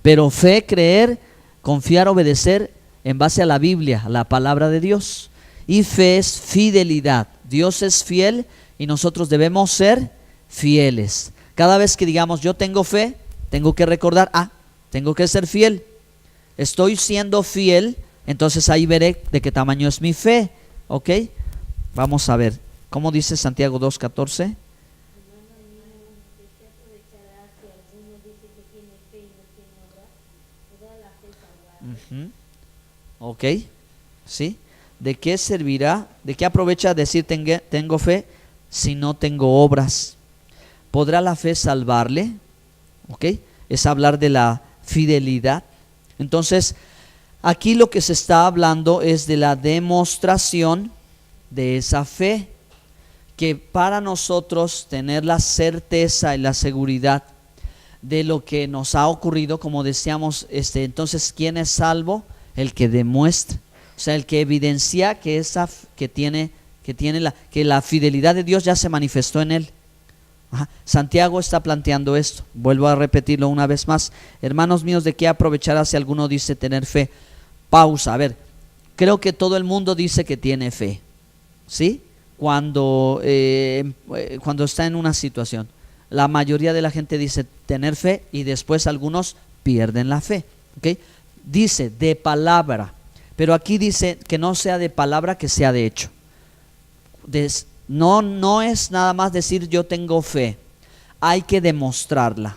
Pero fe, creer, confiar, obedecer en base a la Biblia, a la palabra de Dios. Y fe es fidelidad. Dios es fiel y nosotros debemos ser fieles. Cada vez que digamos yo tengo fe, tengo que recordar, tengo que ser fiel. Estoy siendo fiel, entonces ahí veré de qué tamaño es mi fe. ¿Ok? Vamos a ver, ¿cómo dice Santiago 2:14? Ok, ¿sí? ¿De qué servirá? ¿De qué aprovecha decir tengo fe si no tengo obras? ¿Podrá la fe salvarle? ¿Ok? Es hablar de la fidelidad. Entonces, aquí lo que se está hablando es de la demostración de esa fe, que para nosotros tener la certeza y la seguridad de lo que nos ha ocurrido, como decíamos, entonces, ¿quién es salvo? El que demuestra, o sea, el que evidencia que la fidelidad de Dios ya se manifestó en él. Santiago está planteando esto. Vuelvo a repetirlo una vez más. Hermanos míos, ¿de qué aprovechará si alguno dice tener fe? Pausa. A ver, creo que todo el mundo dice que tiene fe, ¿sí? Cuando está en una situación, la mayoría de la gente dice tener fe y después algunos pierden la fe. ¿Okay? Dice de palabra, pero aquí dice que no sea de palabra, que sea de hecho. No es nada más decir yo tengo fe, hay que demostrarla,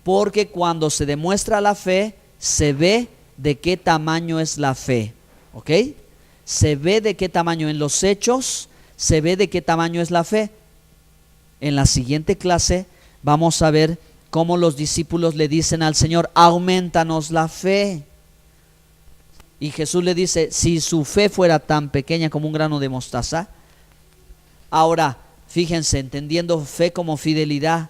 porque cuando se demuestra la fe, se ve de qué tamaño es la fe, ¿ok? Se ve de qué tamaño en los hechos, se ve de qué tamaño es la fe. En la siguiente clase vamos a ver cómo los discípulos le dicen al Señor, aumentanos la fe. Y Jesús le dice, si su fe fuera tan pequeña como un grano de mostaza. Ahora, fíjense, entendiendo fe como fidelidad,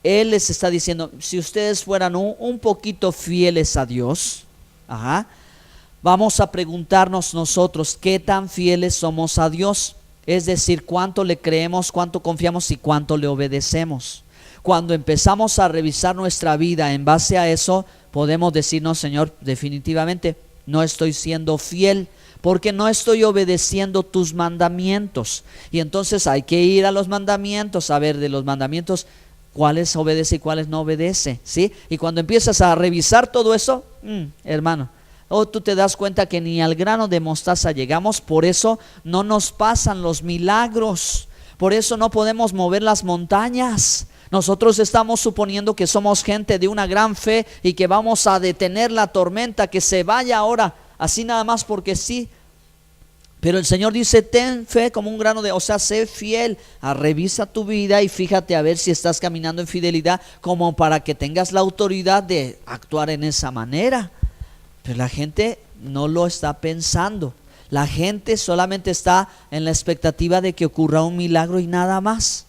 Él les está diciendo, si ustedes fueran un poquito fieles a Dios, vamos a preguntarnos nosotros, ¿qué tan fieles somos a Dios? Es decir, ¿cuánto le creemos, cuánto confiamos y cuánto le obedecemos? Cuando empezamos a revisar nuestra vida en base a eso, podemos decir, no, Señor, definitivamente no estoy siendo fiel, porque no estoy obedeciendo tus mandamientos. Y entonces hay que ir a los mandamientos, a ver de los mandamientos cuáles obedece y cuáles no obedece, ¿sí? Y cuando empiezas a revisar todo eso, hermano, tú te das cuenta que ni al grano de mostaza llegamos. Por eso no nos pasan los milagros, por eso no podemos mover las montañas. Nosotros estamos suponiendo que somos gente de una gran fe y que vamos a detener la tormenta, que se vaya ahora, así nada más porque sí. Pero el Señor dice, ten fe como un grano de, o sea, sé fiel, revisa tu vida y fíjate a ver si estás caminando en fidelidad, como para que tengas la autoridad de actuar en esa manera. Pero la gente no lo está pensando. La gente solamente está en la expectativa de que ocurra un milagro y nada más,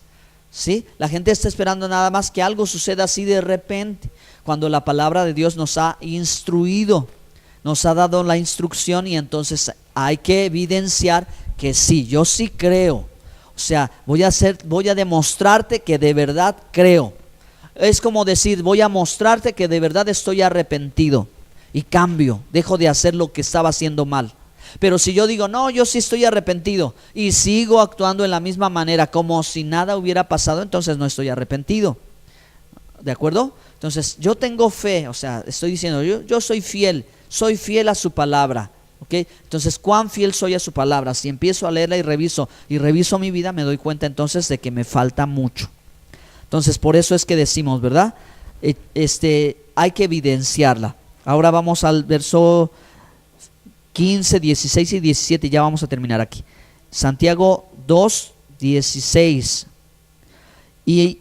¿sí? La gente está esperando nada más que algo suceda así de repente, cuando la palabra de Dios nos ha instruido, nos ha dado la instrucción, y entonces hay que evidenciar que sí, yo sí creo. O sea, voy a demostrarte que de verdad creo. Es como decir, voy a mostrarte que de verdad estoy arrepentido. y cambio, dejo de hacer lo que estaba haciendo mal. Pero si yo digo, no, yo sí estoy arrepentido y sigo actuando en la misma manera como si nada hubiera pasado, entonces no estoy arrepentido. ¿De acuerdo? Entonces yo tengo fe, o sea, estoy diciendo, yo soy fiel a su palabra. ¿Okay? Entonces, ¿cuán fiel soy a su palabra? Si empiezo a leerla y reviso mi vida, me doy cuenta entonces de que me falta mucho. Entonces, por eso es que decimos, ¿verdad? Hay que evidenciarla. Ahora vamos al verso 15, 16 y 17, ya vamos a terminar aquí. Santiago 2, 16. Y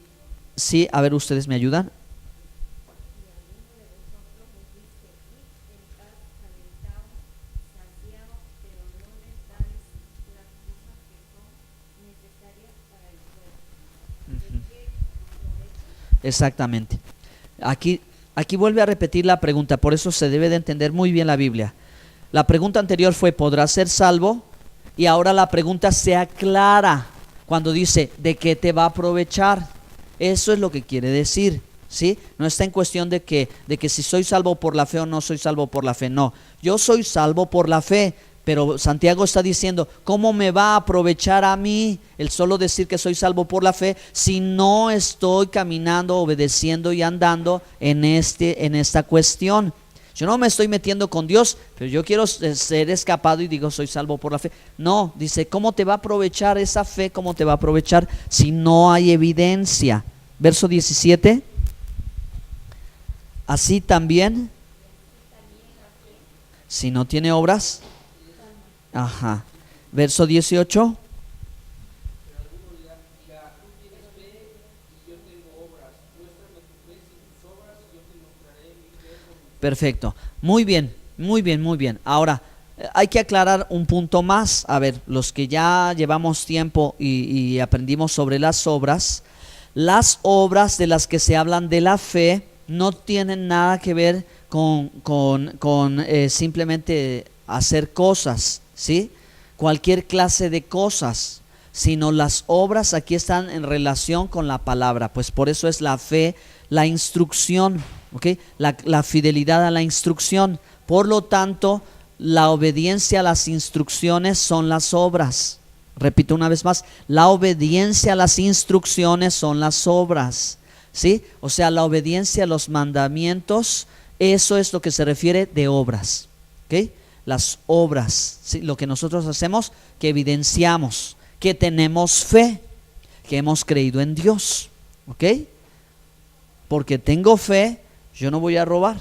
sí, a ver, ustedes me ayudan. Exactamente. Aquí vuelve a repetir la pregunta, por eso se debe de entender muy bien la Biblia. La pregunta anterior fue, ¿podrás ser salvo? Y ahora la pregunta se aclara cuando dice, ¿de qué te va a aprovechar? Eso es lo que quiere decir, ¿sí? No está en cuestión de que si soy salvo por la fe o no soy salvo por la fe, no. Yo soy salvo por la fe, pero Santiago está diciendo, ¿cómo me va a aprovechar a mí el solo decir que soy salvo por la fe si no estoy caminando, obedeciendo y andando en esta cuestión? Yo no me estoy metiendo con Dios, pero yo quiero ser escapado y digo soy salvo por la fe. No, dice, ¿cómo te va a aprovechar esa fe? ¿Cómo te va a aprovechar si no hay evidencia? Verso 17. Así también, si no tiene obras. Ajá. Verso 18. Perfecto. Muy bien, muy bien, muy bien. Ahora, hay que aclarar un punto más. A ver, los que ya llevamos tiempo y aprendimos sobre las obras de las que se hablan de la fe no tienen nada que ver con simplemente hacer cosas, ¿sí? Cualquier clase de cosas, sino las obras aquí están en relación con la palabra. Pues por eso es la fe, la instrucción, ¿okay? La fidelidad a la instrucción. Por lo tanto, la obediencia a las instrucciones son las obras. Repito una vez más, la obediencia a las instrucciones son las obras, ¿sí? O sea, la obediencia a los mandamientos, eso es lo que se refiere de obras, ¿ok? Las obras, ¿sí? Lo que nosotros hacemos, que evidenciamos que tenemos fe, que hemos creído en Dios, ¿ok? Porque tengo fe, yo no voy a robar.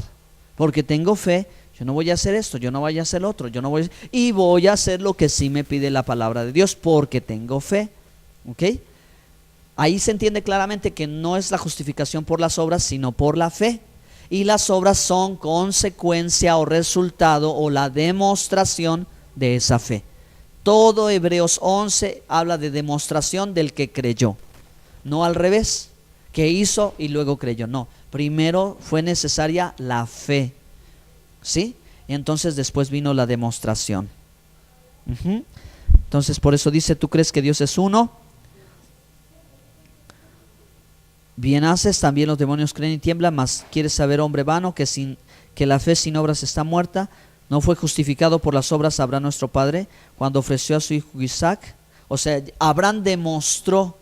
Porque tengo fe, yo no voy a hacer esto, yo no voy a hacer lo otro, y voy a hacer lo que sí me pide la palabra de Dios, porque tengo fe, ¿ok? Ahí se entiende claramente que no es la justificación por las obras, sino por la fe. Y las obras son consecuencia o resultado o la demostración de esa fe. Todo Hebreos 11 habla de demostración del que creyó, no al revés, que hizo y luego creyó. No, primero fue necesaria la fe, ¿sí? Y entonces después vino la demostración. Entonces por eso dice, ¿tú crees que Dios es uno? Bien haces, también los demonios creen y tiemblan, mas quieres saber, hombre vano, que la fe sin obras está muerta. No fue justificado por las obras Abraham nuestro padre cuando ofreció a su hijo Isaac. O sea, Abraham demostró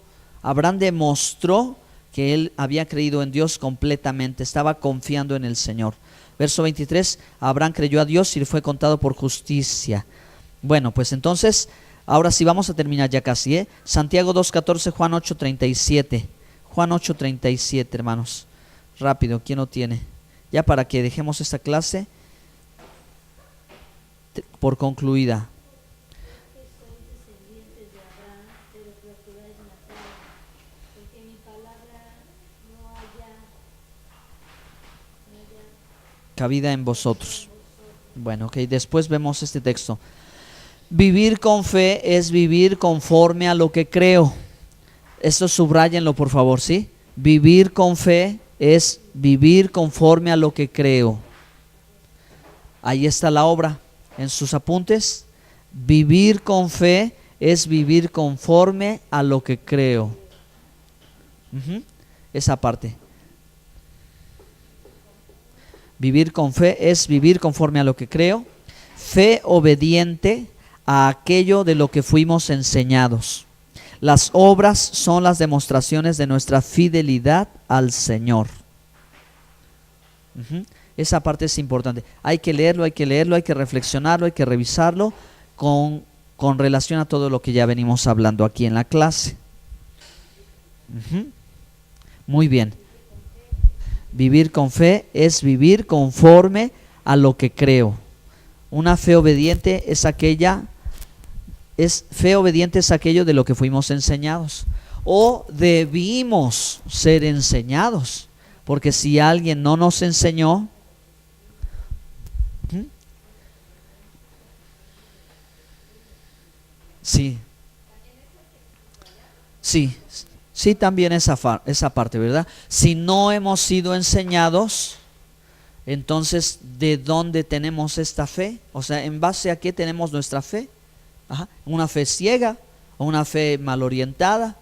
que él había creído en Dios completamente, estaba confiando en el Señor. Verso 23, Abraham creyó a Dios y le fue contado por justicia. Bueno, pues entonces, ahora sí vamos a terminar ya casi, ¿eh? Santiago 2:14, Juan 8:37. Juan 8:37, hermanos. Rápido, ¿quién lo tiene? Ya para que dejemos esta clase por concluida. Cabida en vosotros. Bueno, ok, después vemos este texto. Vivir con fe es vivir conforme a lo que creo. Esto subrayenlo por favor, ¿sí? Vivir con fe es vivir conforme a lo que creo. Ahí está la obra en sus apuntes. Vivir con fe es vivir conforme a lo que creo. Esa parte. Vivir con fe es vivir conforme a lo que creo. Fe obediente a aquello de lo que fuimos enseñados. Las obras son las demostraciones de nuestra fidelidad al Señor. Esa parte es importante. Hay que leerlo, hay que reflexionarlo, hay que revisarlo con relación a todo lo que ya venimos hablando aquí en la clase. Muy bien. Vivir con fe es vivir conforme a lo que creo. Una fe obediente es aquello de lo que fuimos enseñados. O debimos ser enseñados. Porque si alguien no nos enseñó, sí, también esa parte, ¿verdad? Si no hemos sido enseñados, entonces, ¿de dónde tenemos esta fe? O sea, ¿en base a qué tenemos nuestra fe? Una fe ciega, una fe mal orientada,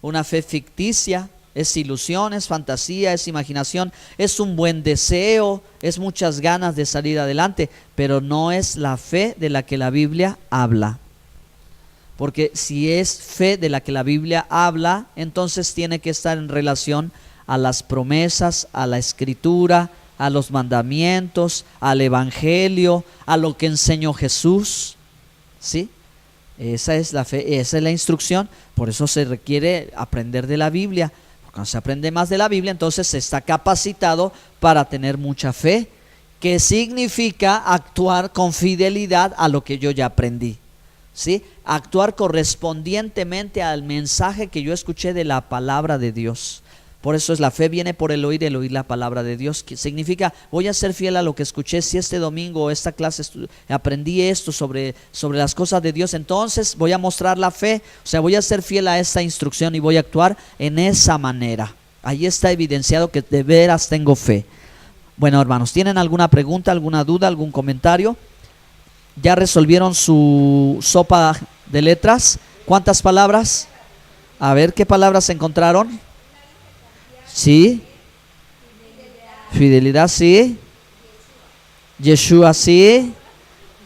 una fe ficticia. Es ilusión, es fantasía, es imaginación, es un buen deseo, es muchas ganas de salir adelante, pero no es la fe de la que la Biblia habla. Porque si es fe de la que la Biblia habla, entonces tiene que estar en relación a las promesas, a la Escritura, a los mandamientos, al Evangelio, a lo que enseñó Jesús. ¿Sí? Esa es la fe, esa es la instrucción. Por eso se requiere aprender de la Biblia. Cuando se aprende más de la Biblia, entonces se está capacitado para tener mucha fe, que significa actuar con fidelidad a lo que yo ya aprendí. ¿Sí? Actuar correspondientemente al mensaje que yo escuché de la palabra de Dios. Por eso es la fe viene por el oír la palabra de Dios, que significa voy a ser fiel a lo que escuché. Si este domingo o esta clase aprendí esto sobre las cosas de Dios, entonces voy a mostrar la fe, o sea, voy a ser fiel a esta instrucción y voy a actuar en esa manera. Ahí está evidenciado que de veras tengo fe. Bueno, hermanos, ¿tienen alguna pregunta, alguna duda, algún comentario? ¿Ya resolvieron su sopa de letras? ¿Cuántas palabras? A ver, ¿qué palabras encontraron? Sí. Fidelidad, sí. Yeshua, sí.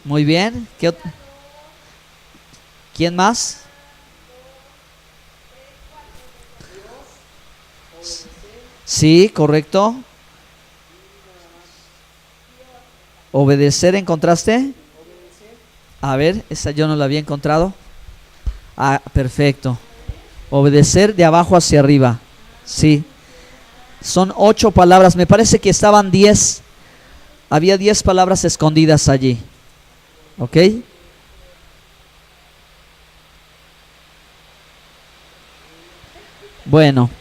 Muy bien. ¿Quién más? Sí, correcto. Obedecer, ¿encontraste? A ver, esa yo no la había encontrado. Perfecto. Obedecer de abajo hacia arriba. Sí. Son 8 palabras. Me parece que estaban 10. Había 10 palabras escondidas allí. ¿Ok? Bueno,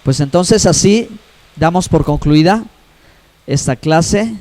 pues entonces así damos por concluida esta clase.